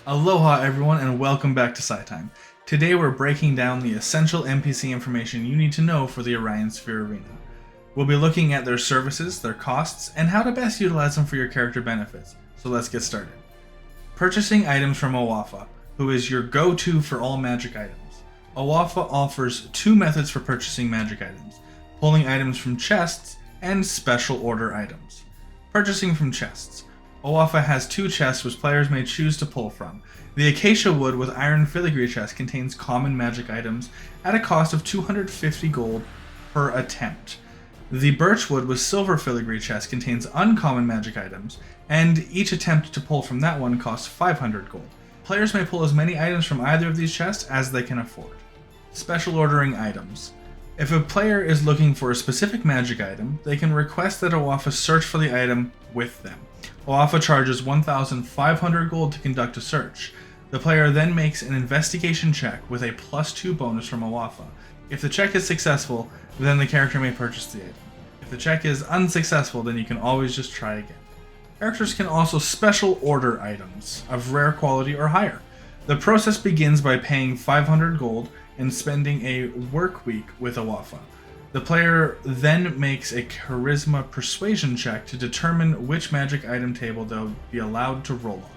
Aloha everyone and welcome back to SciTime. Today we're breaking down the essential NPC information you need to know for the Orion Sphere Arena. We'll be looking at their services, their costs, and how to best utilize them for your character benefits. So let's get started. Purchasing items from Owafa, who is your go-to for all magic items. Owafa offers two methods for purchasing magic items: pulling items from chests and special order items. Purchasing from chests. Owafa has two chests which players may choose to pull from. The Acacia Wood with Iron Filigree chest contains common magic items at a cost of 250 gold per attempt. The Birchwood with Silver Filigree chest contains uncommon magic items, and each attempt to pull from that one costs 500 gold. Players may pull as many items from either of these chests as they can afford. Special ordering items. If a player is looking for a specific magic item, they can request that Owafa search for the item with them. Owafa charges 1,500 gold to conduct a search. The player then makes an investigation check with a +2 bonus from Owafa. If the check is successful, then the character may purchase the item. If the check is unsuccessful, then you can always just try again. Characters can also special order items of rare quality or higher. The process begins by paying 500 gold and spending a work week with Owafa. The player then makes a Charisma Persuasion check to determine which magic item table they'll be allowed to roll on.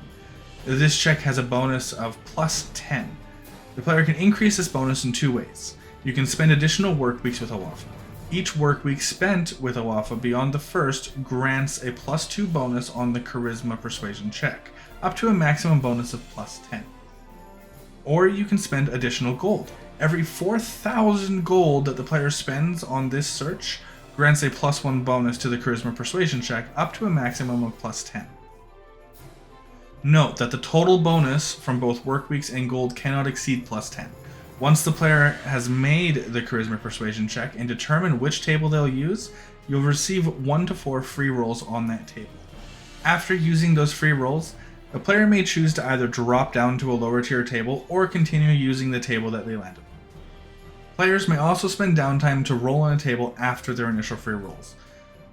This check has a bonus of +10. The player can increase this bonus in two ways. You can spend additional work weeks with Owafa. Each work week spent with Owafa beyond the first grants a +2 bonus on the Charisma Persuasion check, up to a maximum bonus of +10. Or you can spend additional gold. Every 4,000 gold that the player spends on this search grants a +1 bonus to the Charisma Persuasion check, up to a maximum of +10. Note that the total bonus from both work weeks and gold cannot exceed +10. Once the player has made the Charisma Persuasion check and determined which table they'll use, you'll receive 1 to 4 free rolls on that table. After using those free rolls, the player may choose to either drop down to a lower tier table or continue using the table that they landed on. Players may also spend downtime to roll on a table after their initial free rolls.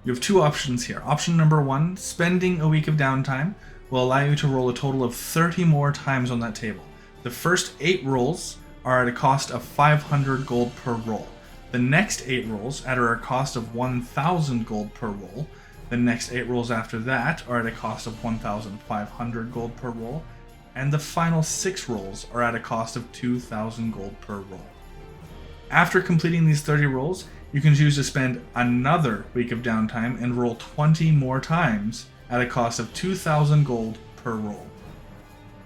You have two options here. Option number 1, spending a week of downtime, will allow you to roll a total of 30 more times on that table. The first 8 rolls are at a cost of 500 gold per roll. The next 8 rolls are at a cost of 1,000 gold per roll. The next 8 rolls after that are at a cost of 1,500 gold per roll, and the final 6 rolls are at a cost of 2,000 gold per roll. After completing these 30 rolls, you can choose to spend another week of downtime and roll 20 more times at a cost of 2,000 gold per roll.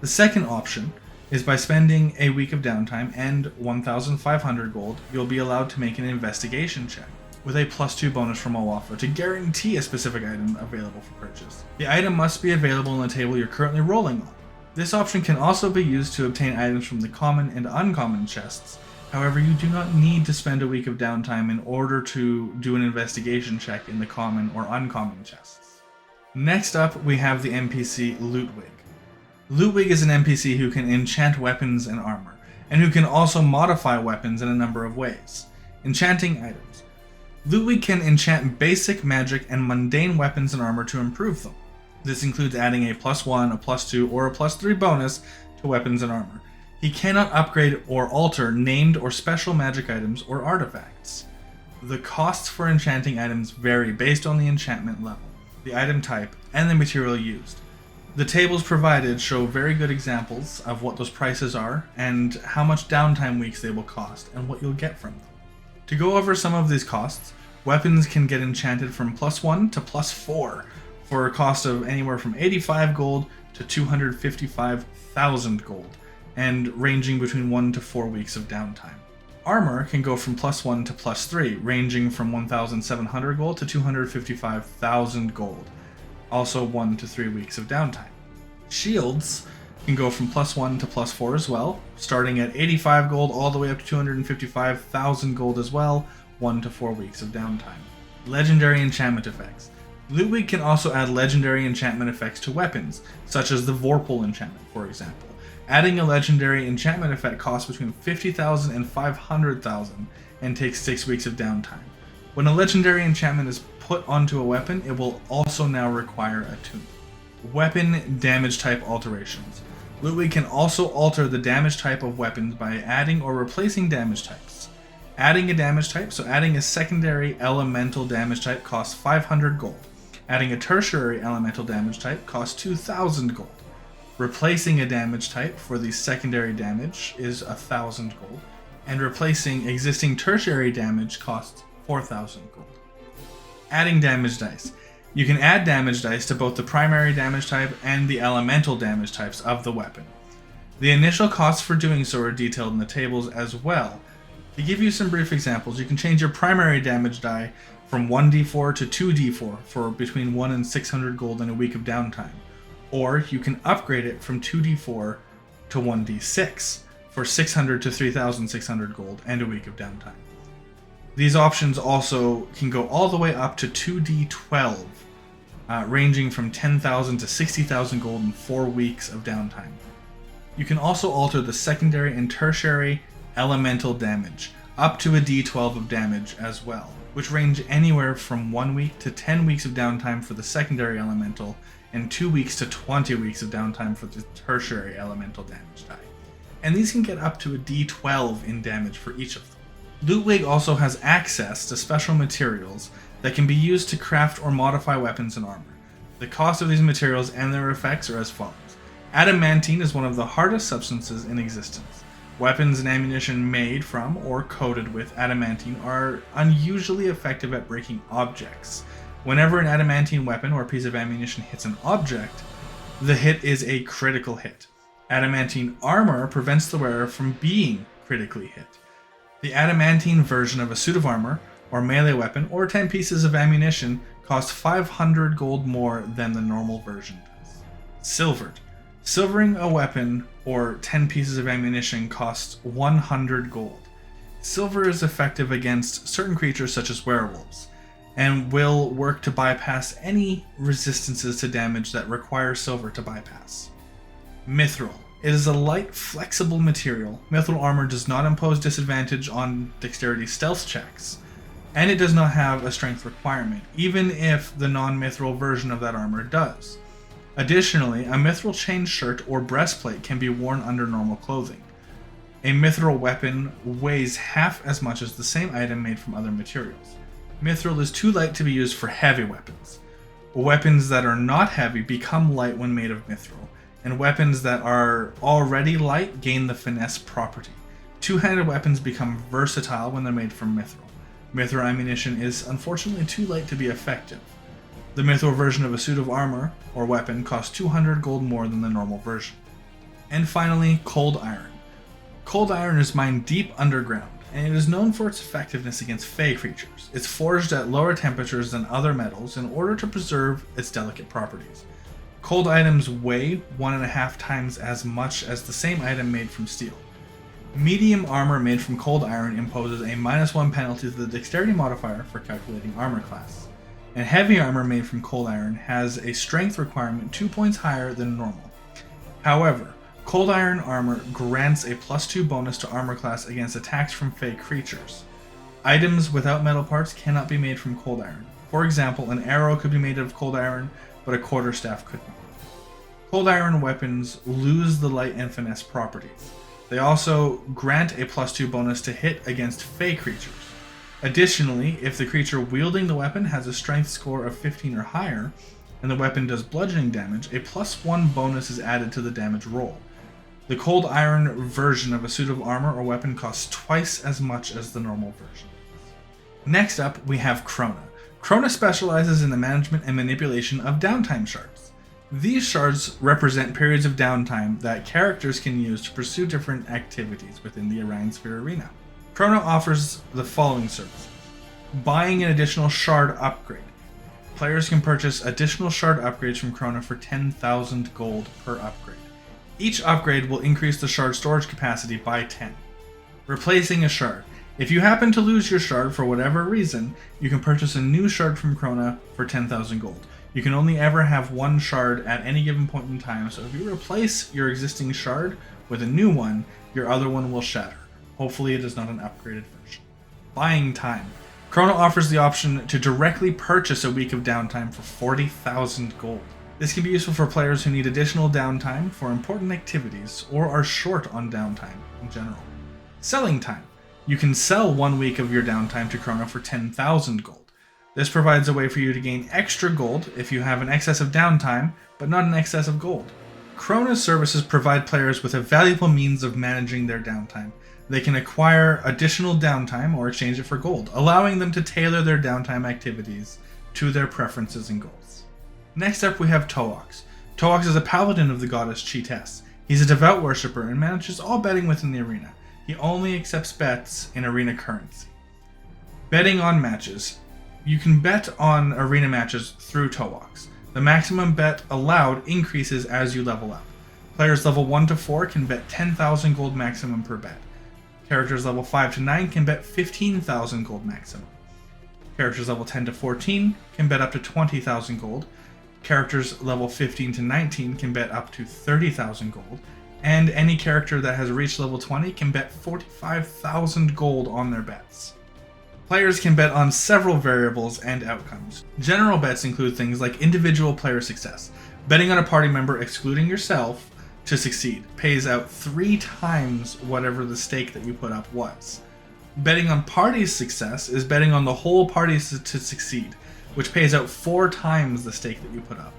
The second option is by spending a week of downtime and 1,500 gold, you'll be allowed to make an investigation check with a +2 bonus from Owafa to guarantee a specific item available for purchase. The item must be available on the table you're currently rolling on. This option can also be used to obtain items from the common and uncommon chests. However, you do not need to spend a week of downtime in order to do an investigation check in the common or uncommon chests. Next up, we have the NPC Lootwig. Lootwig is an NPC who can enchant weapons and armor, and who can also modify weapons in a number of ways. Enchanting items. Lootwig can enchant basic magic and mundane weapons and armor to improve them. This includes adding a +1, a +2, or a +3 bonus to weapons and armor. He cannot upgrade or alter named or special magic items or artifacts. The costs for enchanting items vary based on the enchantment level, the item type, and the material used. The tables provided show very good examples of what those prices are and how much downtime weeks they will cost and what you'll get from them. To go over some of these costs, weapons can get enchanted from +1 to +4 for a cost of anywhere from 85 gold to 255,000 gold, and ranging between 1 to 4 weeks of downtime. Armor can go from +1 to +3, ranging from 1,700 gold to 255,000 gold, also 1 to 3 weeks of downtime. Shields can go from +1 to +4 as well, starting at 85 gold all the way up to 255,000 gold as well, 1 to 4 weeks of downtime. Legendary enchantment effects. Lootwig can also add legendary enchantment effects to weapons, such as the Vorpal enchantment, for example. Adding a legendary enchantment effect costs between 50,000 and 500,000 and takes 6 weeks of downtime. When a legendary enchantment is put onto a weapon, it will also now require attunement. Weapon damage type alterations. Ludwig can also alter the damage type of weapons by adding or replacing damage types. Adding a damage type, so adding a secondary elemental damage type costs 500 gold. Adding a tertiary elemental damage type costs 2,000 gold. Replacing a damage type for the secondary damage is 1,000 gold. And replacing existing tertiary damage costs 4,000 gold. Adding damage dice. You can add damage dice to both the primary damage type and the elemental damage types of the weapon. The initial costs for doing so are detailed in the tables as well. To give you some brief examples, you can change your primary damage die from 1d4 to 2d4 for between 1 and 600 gold and a week of downtime. Or you can upgrade it from 2d4 to 1d6 for 600 to 3,600 gold and a week of downtime. These options also can go all the way up to 2d12, ranging from 10,000 to 60,000 gold in 4 weeks of downtime. You can also alter the secondary and tertiary elemental damage, up to a d12 of damage as well, which range anywhere from 1 week to 10 weeks of downtime for the secondary elemental, and 2 weeks to 20 weeks of downtime for the tertiary elemental damage die. And these can get up to a d12 in damage for each of them. Ludwig also has access to special materials that can be used to craft or modify weapons and armor. The cost of these materials and their effects are as follows. Adamantine is one of the hardest substances in existence. Weapons and ammunition made from or coated with adamantine are unusually effective at breaking objects. Whenever an adamantine weapon or piece of ammunition hits an object, the hit is a critical hit. Adamantine armor prevents the wearer from being critically hit. The adamantine version of a suit of armor, or melee weapon, or 10 pieces of ammunition costs 500 gold more than the normal version does. Silvered. Silvering a weapon or 10 pieces of ammunition costs 100 gold. Silver is effective against certain creatures such as werewolves, and will work to bypass any resistances to damage that require silver to bypass. Mithril. It is a light, flexible material. Mithril armor does not impose disadvantage on dexterity stealth checks, and it does not have a strength requirement, even if the non-mithril version of that armor does. Additionally, a mithril chain shirt or breastplate can be worn under normal clothing. A mithril weapon weighs half as much as the same item made from other materials. Mithril is too light to be used for heavy weapons. Weapons that are not heavy become light when made of mithril, and weapons that are already light gain the finesse property. Two-handed weapons become versatile when they're made from mithril. Mithril ammunition is unfortunately too light to be effective. The mithril version of a suit of armor or weapon costs 200 gold more than the normal version. And finally, cold iron. Cold iron is mined deep underground, and it is known for its effectiveness against fey creatures. It's forged at lower temperatures than other metals in order to preserve its delicate properties. Cold items weigh 1.5 times as much as the same item made from steel. Medium armor made from cold iron imposes a -1 penalty to the dexterity modifier for calculating armor class. And heavy armor made from cold iron has a strength requirement 2 points higher than normal. However, cold iron armor grants a +2 bonus to armor class against attacks from fey creatures. Items without metal parts cannot be made from cold iron. For example, an arrow could be made of cold iron, but a quarterstaff could not. Cold iron weapons lose the light and finesse properties. They also grant a +2 bonus to hit against fey creatures. Additionally, if the creature wielding the weapon has a strength score of 15 or higher, and the weapon does bludgeoning damage, a +1 bonus is added to the damage roll. The cold iron version of a suit of armor or weapon costs twice as much as the normal version. Next up, we have Krona. Krona specializes in the management and manipulation of downtime shards. These shards represent periods of downtime that characters can use to pursue different activities within the Orion Sphere Arena. Krona offers the following services. Buying an additional shard upgrade. Players can purchase additional shard upgrades from Krona for 10,000 gold per upgrade. Each upgrade will increase the shard storage capacity by 10. Replacing a shard. If you happen to lose your shard for whatever reason, you can purchase a new shard from Krona for 10,000 gold. You can only ever have one shard at any given point in time, so if you replace your existing shard with a new one, your other one will shatter. Hopefully it is not an upgraded version. Buying time. Krona offers the option to directly purchase a week of downtime for 40,000 gold. This can be useful for players who need additional downtime for important activities or are short on downtime in general. Selling time. You can sell 1 week of your downtime to Chrono for 10,000 gold. This provides a way for you to gain extra gold if you have an excess of downtime, but not an excess of gold. Chrono's services provide players with a valuable means of managing their downtime. They can acquire additional downtime or exchange it for gold, allowing them to tailor their downtime activities to their preferences and goals. Next up we have Toax. Toax is a paladin of the goddess Cheetess. He's a devout worshipper and manages all betting within the arena. He only accepts bets in arena currency. Betting on matches. You can bet on arena matches through Toax. The maximum bet allowed increases as you level up. Players level 1 to 4 can bet 10,000 gold maximum per bet. Characters level 5 to 9 can bet 15,000 gold maximum. Characters level 10 to 14 can bet up to 20,000 gold. Characters level 15 to 19 can bet up to 30,000 gold. And any character that has reached level 20 can bet 45,000 gold on their bets. Players can bet on several variables and outcomes. General bets include things like individual player success. Betting on a party member excluding yourself to succeed pays out 3 times whatever the stake that you put up was. Betting on party's success is betting on the whole party to succeed, which pays out 4 times the stake that you put up.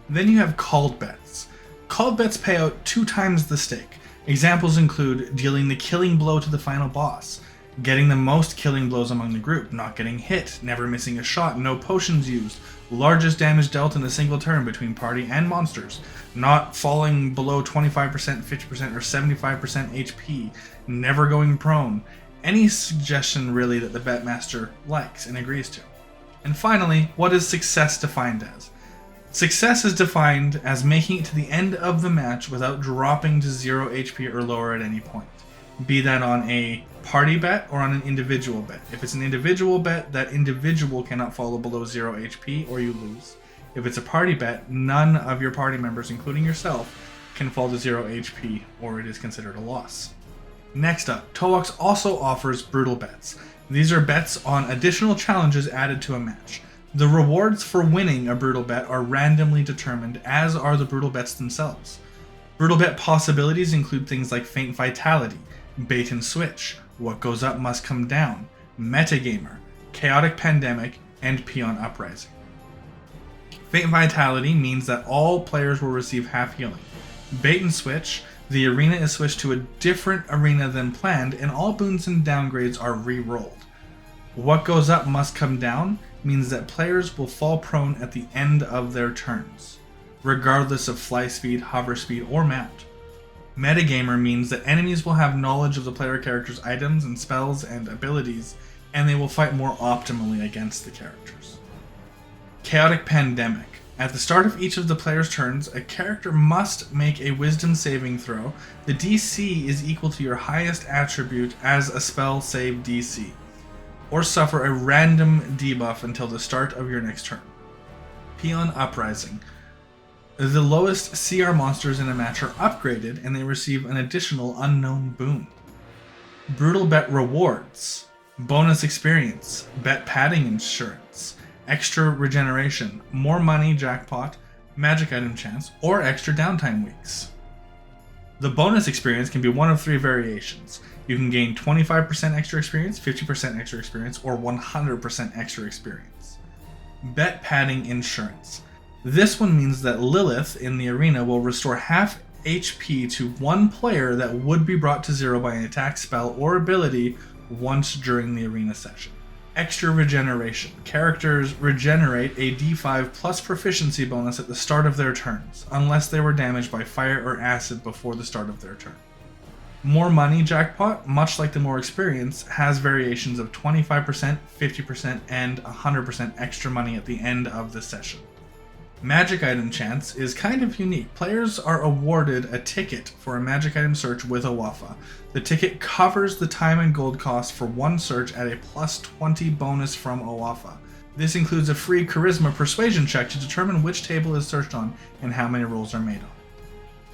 Then you have called bets. Called bets pay out 2 times the stake. Examples include dealing the killing blow to the final boss, getting the most killing blows among the group, not getting hit, never missing a shot, no potions used, largest damage dealt in a single turn between party and monsters, not falling below 25%, 50%, or 75% HP, never going prone. Any suggestion really that the betmaster likes and agrees to. And finally, what is success defined as? Success is defined as making it to the end of the match without dropping to 0 HP or lower at any point. Be that on a party bet or on an individual bet. If it's an individual bet, that individual cannot fall below 0 HP or you lose. If it's a party bet, none of your party members, including yourself, can fall to 0 HP or it is considered a loss. Next up, Toax also offers brutal bets. These are bets on additional challenges added to a match. The rewards for winning a brutal bet are randomly determined, as are the brutal bets themselves. Brutal bet possibilities include things like Faint Vitality, Bait and Switch, What Goes Up Must Come Down, Metagamer, Chaotic Pandemic, and Peon Uprising. Faint Vitality means that all players will receive half healing. Bait and Switch, the arena is switched to a different arena than planned and all boons and downgrades are re-rolled. What Goes Up Must Come Down means that players will fall prone at the end of their turns, regardless of fly speed, hover speed, or mount. Metagamer means that enemies will have knowledge of the player character's items and spells and abilities, and they will fight more optimally against the characters. Chaotic Pandemic. At the start of each of the player's turns, a character must make a wisdom saving throw. The DC is equal to your highest attribute as a spell save DC, or suffer a random debuff until the start of your next turn. Peon Uprising. The lowest CR monsters in a match are upgraded and they receive an additional unknown boon. Brutal Bet Rewards. Bonus experience, bet padding insurance, extra regeneration, more money jackpot, magic item chance, or extra downtime weeks. The bonus experience can be one of 3 variations. You can gain 25% extra experience, 50% extra experience, or 100% extra experience. Bet padding insurance. This one means that Lilith in the arena will restore half HP to one player that would be brought to 0 by an attack, spell, or ability once during the arena session. Extra regeneration. Characters regenerate a D5 plus proficiency bonus at the start of their turns, unless they were damaged by fire or acid before the start of their turn. More money jackpot, much like the more experience, has variations of 25%, 50%, and 100% extra money at the end of the session. Magic item chance is kind of unique. Players are awarded a ticket for a magic item search with a Wafa. The ticket covers the time and gold cost for one search at a plus 20 bonus from a Wafa. This includes a free charisma persuasion check to determine which table is searched on and how many rolls are made on.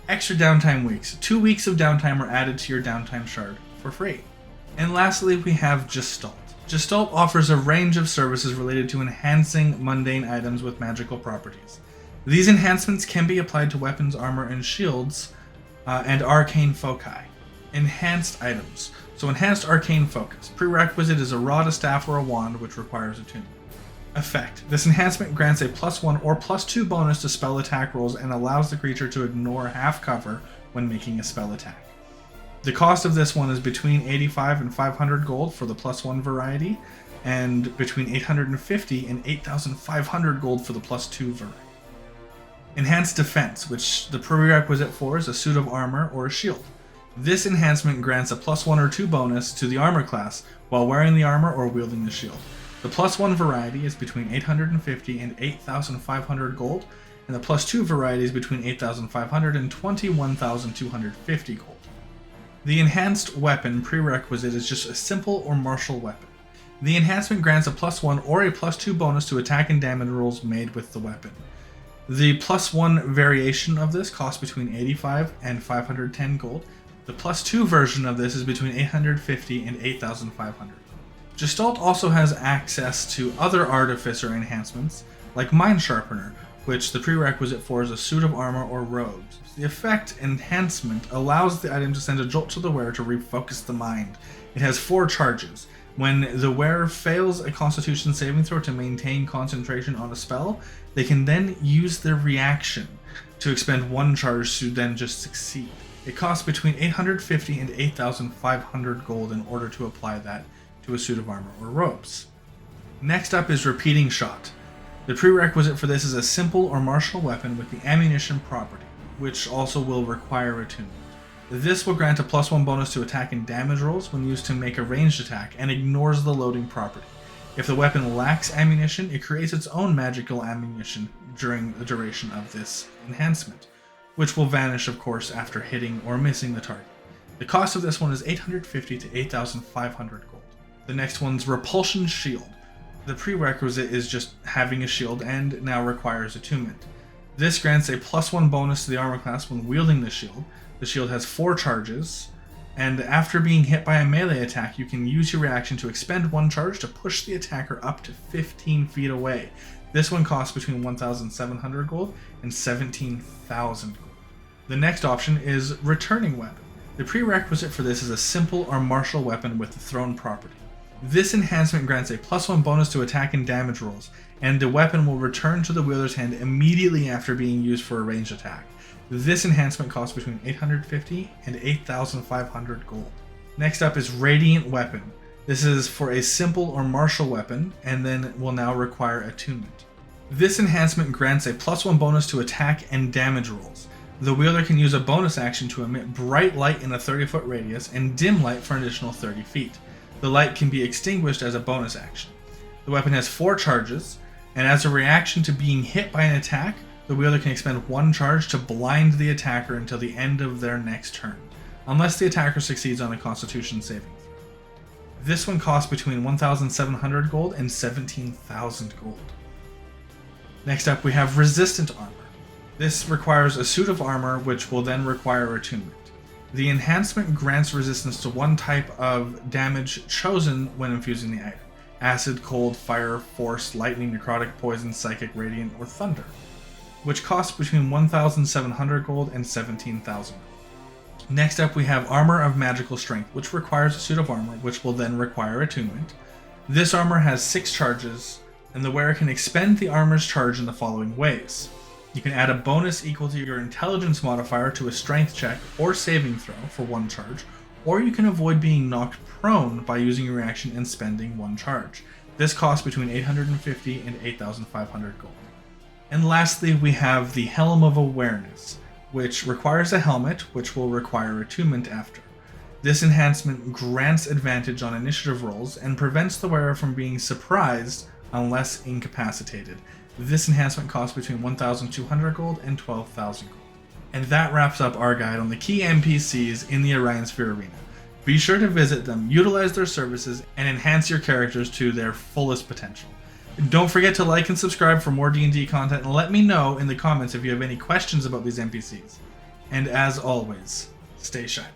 Extra downtime weeks. 2 weeks of downtime are added to your downtime shard for free. And lastly, we have Gestalt. Gestalt offers a range of services related to enhancing mundane items with magical properties. These enhancements can be applied to weapons, armor, and shields, and arcane foci. Enhanced items. So enhanced arcane focus. Prerequisite is a rod, a staff, or a wand, which requires attunement. Effect. This enhancement grants a +1 or +2 bonus to spell attack rolls and allows the creature to ignore half cover when making a spell attack. The cost of this one is between 85 and 500 gold for the +1 variety, and between 850 and 8,500 gold for the +2 variety. Enhanced defense, which the prerequisite for is a suit of armor or a shield. This enhancement grants a +1 or 2 bonus to the armor class while wearing the armor or wielding the shield. The +1 variety is between 850 and 8,500 gold, and the +2 variety is between 8,500 and 21,250 gold. The enhanced weapon prerequisite is just a simple or martial weapon. The enhancement grants a +1 or a +2 bonus to attack and damage rolls made with the weapon. The +1 variation of this costs between 85 and 510 gold. The +2 version of this is between 850 and 8,500. Gestalt also has access to other artificer enhancements, like Mind Sharpener, which the prerequisite for is a suit of armor or robes. The effect enhancement allows the item to send a jolt to the wearer to refocus the mind. It has 4 charges. When the wearer fails a Constitution saving throw to maintain concentration on a spell, they can then use their reaction to expend 1 charge to then just succeed. It costs between 850 and 8,500 gold in order to apply that to a suit of armor or robes. Next up is Repeating Shot. The prerequisite for this is a simple or martial weapon with the ammunition property, which also will require attunement. This will grant a +1 bonus to attack and damage rolls when used to make a ranged attack and ignores the loading property. If the weapon lacks ammunition, it creates its own magical ammunition during the duration of this enhancement, which will vanish, of course, after hitting or missing the target. The cost of this one is 850 to 8,500 gold. The next one's Repulsion Shield. The prerequisite is just having a shield and now requires attunement. This grants a +1 bonus to the armor class when wielding the shield. The shield has 4 charges, and after being hit by a melee attack, you can use your reaction to expend 1 charge to push the attacker up to 15 feet away. This one costs between 1,700 gold and 17,000 gold. The next option is Returning Weapon. The prerequisite for this is a simple or martial weapon with the thrown property. This enhancement grants a +1 bonus to attack and damage rolls, and the weapon will return to the wielder's hand immediately after being used for a ranged attack. This enhancement costs between 850 and 8,500 gold. Next up is Radiant Weapon. This is for a simple or martial weapon, and then will now require attunement. This enhancement grants a +1 bonus to attack and damage rolls. The wielder can use a bonus action to emit bright light in a 30-foot radius and dim light for an additional 30 feet. The light can be extinguished as a bonus action. The weapon has 4 charges, and as a reaction to being hit by an attack, the wielder can expend 1 charge to blind the attacker until the end of their next turn, unless the attacker succeeds on a Constitution saving throw. This one costs between 1,700 gold and 17,000 gold. Next up, we have Resistant Armor. This requires a suit of armor, which will then require attunement. The enhancement grants resistance to 1 type of damage chosen when infusing the item: acid, cold, fire, force, lightning, necrotic, poison, psychic, radiant, or thunder, which costs between 1,700 gold and 17,000 gold. Next up, we have Armor of Magical Strength, which requires a suit of armor, which will then require attunement. This armor has 6 charges, and the wearer can expend the armor's charge in the following ways. You can add a bonus equal to your intelligence modifier to a strength check or saving throw for 1 charge, or you can avoid being knocked prone by using your reaction and spending 1 charge. This costs between 850 and 8,500 gold. And lastly, we have the Helm of Awareness, which requires a helmet, which will require attunement after. This enhancement grants advantage on initiative rolls and prevents the wearer from being surprised unless incapacitated. This enhancement costs between 1,200 gold and 12,000 gold. And that wraps up our guide on the key NPCs in the Orion Sphere Arena. Be sure to visit them, utilize their services, and enhance your characters to their fullest potential. Don't forget to like and subscribe for more D&D content, and let me know in the comments if you have any questions about these NPCs. And as always, stay shiny.